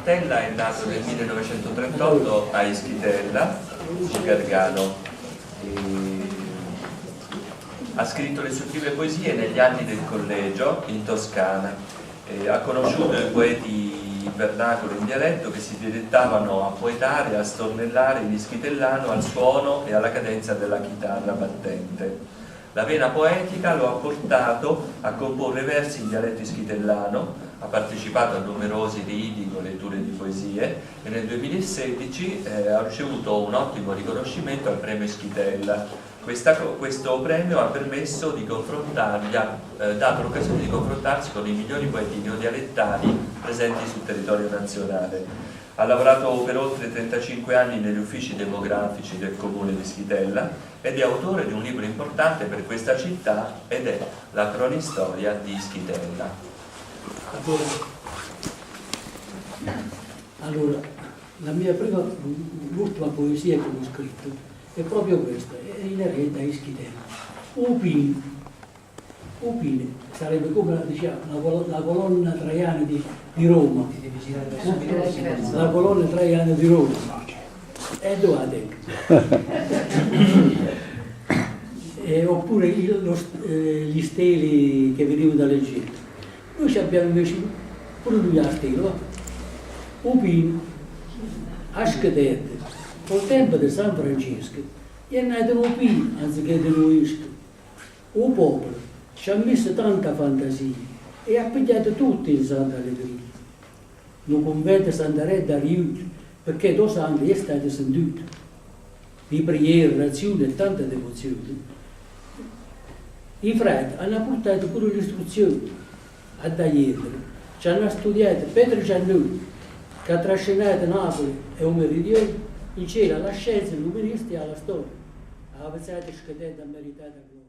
Martella è nato nel 1938 a Ischitella, in Gargano. Ha scritto le sue prime poesie negli anni del collegio in Toscana. Ha conosciuto i poeti in vernacolo in dialetto che si dilettavano a poetare, a stornellare in ischitellano al suono e alla cadenza della chitarra battente. La vena poetica lo ha portato a comporre versi in dialetto ischitellano, ha partecipato a numerosi ridi con letture di poesie e nel 2016 ha ricevuto un ottimo riconoscimento al premio Ischitella. Questo premio ha permesso di confrontargli, ha dato l'occasione di confrontarsi con i migliori poeti neodialettali presenti sul territorio nazionale. Ha lavorato per oltre 35 anni negli uffici demografici del comune di Ischitella ed è autore di un libro importante per questa città ed è La cronistoria di Ischitella. Allora, la mia l'ultima poesia che ho scritto è proprio questa, è inerente a Ischitella. Upin sarebbe come diciamo, la colonna traiana di Roma. La colonna traiana di Roma. E dove oppure gli steli che venivano dall'Egitto. Noi abbiamo invece pure lui a stelo. Upin, a Schedette, col tempo di San Francesco, è nato un Upin anziché di Luisto. Un popolo ci ha messo tanta fantasia e ha pigliato tutto in Santa Allegria. Non convento Santa Retta aiuto, perché tuo sangue è stato sentito. Di preghiere, orazioni e tanta devozione. I frati hanno portato pure l'istruzione a Tagliettere. Ci hanno studiato Pietro Giannulli, che ha trascinato Napoli e un meridione in cielo alla scienza, all'umanistica e alla storia. Ha avanzato Schedetta a meritata gloria.